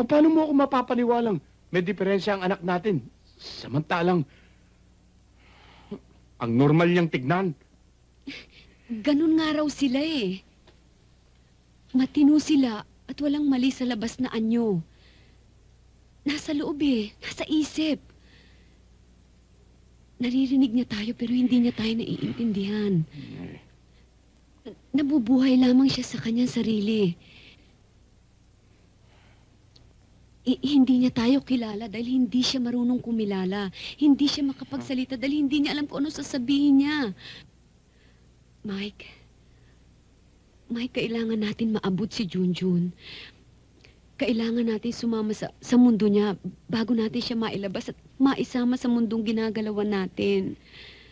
Paano mo ako mapapaniwalang may diferensya ang anak natin? Samantalang, ang normal niyang tignan. Ganun nga raw sila eh. Matino sila at walang mali sa labas na anyo. Nasa loob eh, nasa isip. Naririnig niya tayo pero hindi niya tayo naiintindihan. Nabubuhay lamang siya sa kanyang sarili. Hindi niya tayo kilala dahil hindi siya marunong kumilala. Hindi siya makapagsalita dahil hindi niya alam kung ano sasabihin niya. Mike, kailangan natin maabot si Junjun. Kailangan natin sumama sa mundo niya bago natin siya mailabas at maisama sa mundong ginagalawan natin.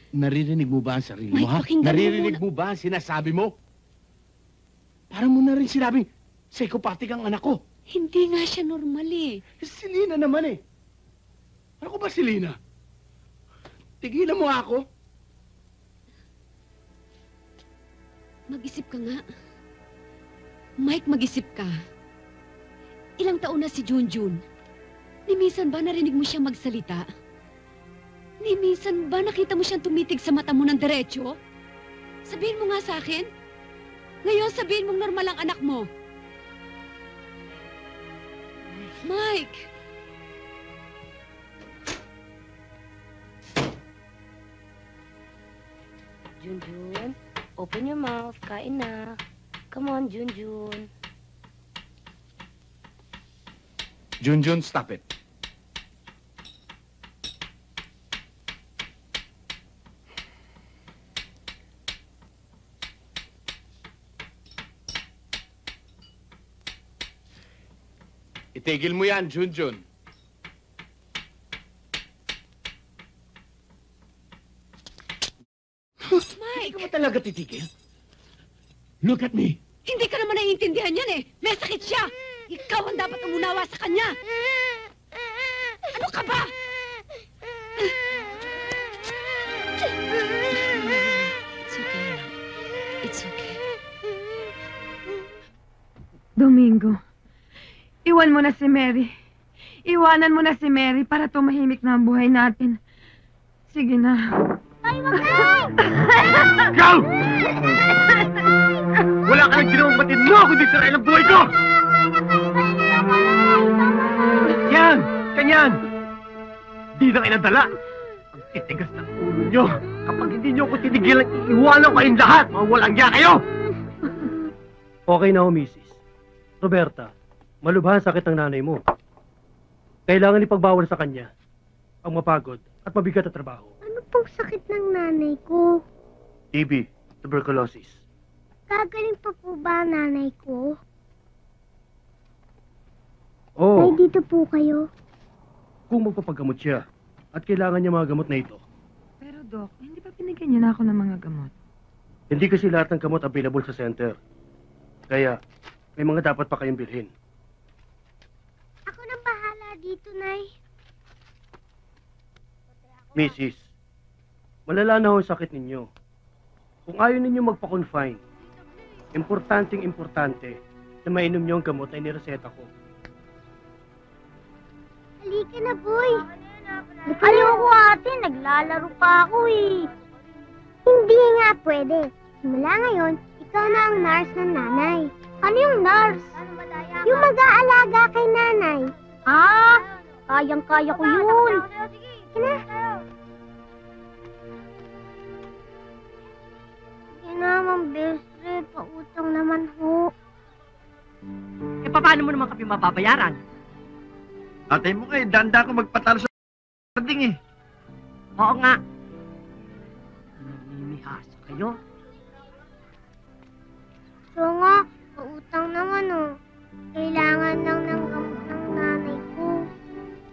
Naririnig mo ba ang sarili mo, Mike, ha? pakinggan mo Naririnig muna. mo ba ang sinasabi mo? Parang mo na rin sinabing, psychopathic ang anak ko. Hindi nga siya normal eh. Si Lina naman eh. Ano ko ba si Lina? Tigilan mo ako. Mag-isip ka nga. Mike, mag-isip ka. Ilang taon na si Junjun? Ni minsan ba narinig mo siya magsalita? Ni minsan ba nakita mo siyang tumitig sa mata mo ng diretsyo? Sabihin mo nga sa akin. Ngayon sabihin mong normal ang anak mo. Mike! Junjun, open your mouth. Kain na. Come on, Junjun. Junjun, stop it. Itigil mo yan, Junjun. Hindi ka ba talaga titigil? Look at me. Hindi ka naman naiintindihan yan eh. May sakit siya. Ikaw ang dapat umunawa sa kanya. Ano ka ba? It's okay. It's okay. Domingo, iwan mo na si Mary. Iwanan mo na si Mary para tumahimik na ang buhay natin. Sige na. Ay, wag na! Ikaw! Wala ka nang ginawang batid mo kundi sirain ang buhay ko! Yan! Kanyan! Di na kayo nadala! Ang titigas ng ulo nyo! Kapag hindi nyo ako tinigilan, iiwanan kayong lahat! Mga walang niya kayo! Okay na ho, Mrs. Roberta, malubha ang sakit ng nanay mo. Kailangan ipagbawal sa kanya ang mapagod at mabigat na trabaho. Ano pong sakit ng nanay ko? TB, tuberculosis. Gagaling pa po ba ang nanay ko? Oo, May dito po kayo. kung magpapagamot siya at kailangan niya mga gamot na ito. Pero Doc, hindi ba binigyan niyo na ako ng mga gamot? Hindi kasi lahat ng gamot available sa center. Kaya, may mga dapat pa kayong bilhin. Ako nang bahala dito, Nay. Mrs., malala na ho ang sakit ninyo. Kung ayaw ninyo magpa-confine, importante na mainom niyo ang gamot na inireseta ko. Halika na, boy. Ayoko, ate. Naglalaro pa ako eh. Hindi nga pwede. Simula ngayon, ikaw na ang nurse ng nanay. Ano yung nurse? Yung mag-aalaga kay nanay. Ah, kayang-kaya ko yun. Sige na. Sige na, Ma'am Bestre. Pautang naman ho. Eh, paano mo naman kami mababayaran? Atay mo kayo, danda ko magpatalo sa ding eh. Oo nga. Namimihasa kayo. So nga, pautang naman oh. Kailangan lang ng gamot ng nanay ko.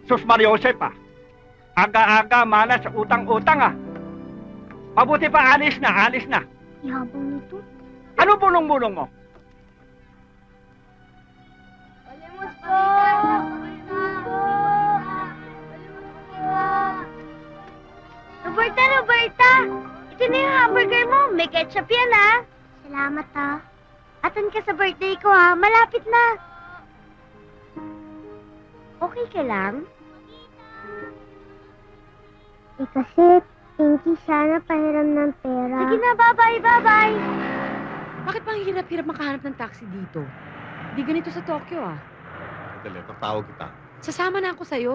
Sus Mario Josep ah. Aga-aga mana sa utang-utang ah. Mabuti pa alis na. Ihabang nito. Ano bulong-bulong mo? Palimos po! Roberta! Ito na yung hamburger mo. May ketchup yan, ha? Salamat, ha? Atan ka sa birthday ko, ha? Malapit na. Okay ka lang? Kasi, Pinky, sana pahiram ng pera. Sige na, bye-bye, bye-bye! Bakit pang hirap-hirap makahanap ng taxi dito? Di ganito sa Tokyo, ah. Dali, tatawag kita. Sasama na ako sa'yo.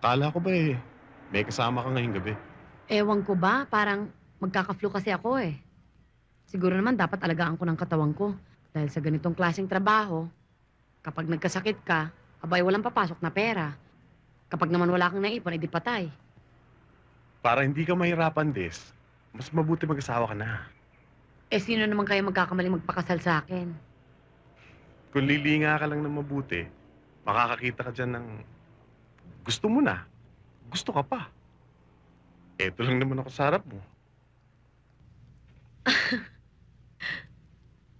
Kala ko ba may kasama ka ngayong gabi. Ewan ko ba, parang magkaka-flu kasi ako eh. Siguro naman dapat alagaan ko ng katawan ko. Dahil sa ganitong klaseng trabaho, kapag nagkasakit ka, abay walang papasok na pera. Kapag naman wala kang naipon, edi patay. Para hindi ka mahirapan, Des, mas mabuti mag-asawa ka na. Eh sino naman kaya magkakamaling magpakasal sa akin? Kung lilinga ka lang ng mabuti, makakakita ka dyan ng gusto mo na. Gusto ka pa. Eto lang naman ako sa harap mo.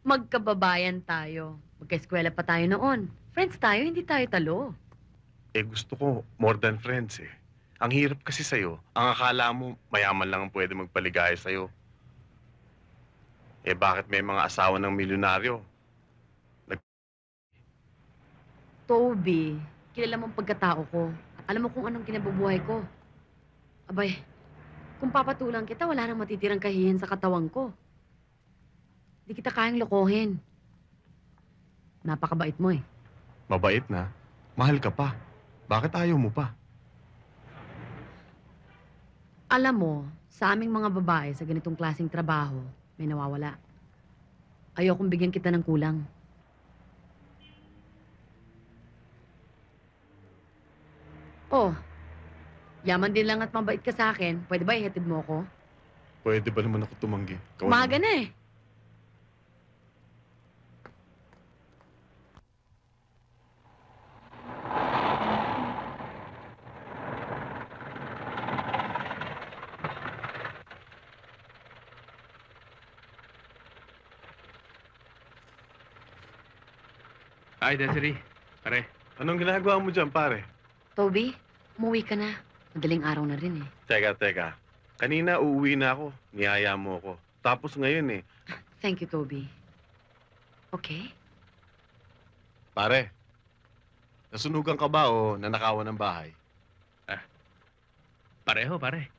Magkababayan tayo. Magka-eskwela pa tayo noon. Friends tayo, hindi tayo talo. Gusto ko more than friends eh. Ang hirap kasi sa'yo, ang akala mo mayaman lang ang pwede magpaligaya sa'yo. Bakit may mga asawa ng milyonaryo? Toby, kilala mo ang pagkatao ko. Alam mo kung anong kinabubuhay ko. Abay, kung papatulang kita, wala nang matitirang kahihin sa katawan ko. Di kita kayang lokohin. Napakabait mo eh. Mabait na. Mahal ka pa. Bakit ayaw mo pa? Alam mo, sa aming mga babae sa ganitong klaseng trabaho, may nawawala. Ayokong bigyan kita ng kulang. Oh, yaman din lang at mabait ka sa akin. Pwede ba ihatid mo ako? Pwede ba naman ako tumanggi? Umaga na eh. Hi, Desiree. Pare. Anong ginagawa mo dyan, pare? Toby, umuwi ka na. Madaling araw na rin eh. Teka. Kanina uuwi na ako. Niyaya mo ako. Tapos ngayon Thank you, Toby. Okay? Pare, nasunugan ka ba o nanakawan ng bahay? Pareho, pare.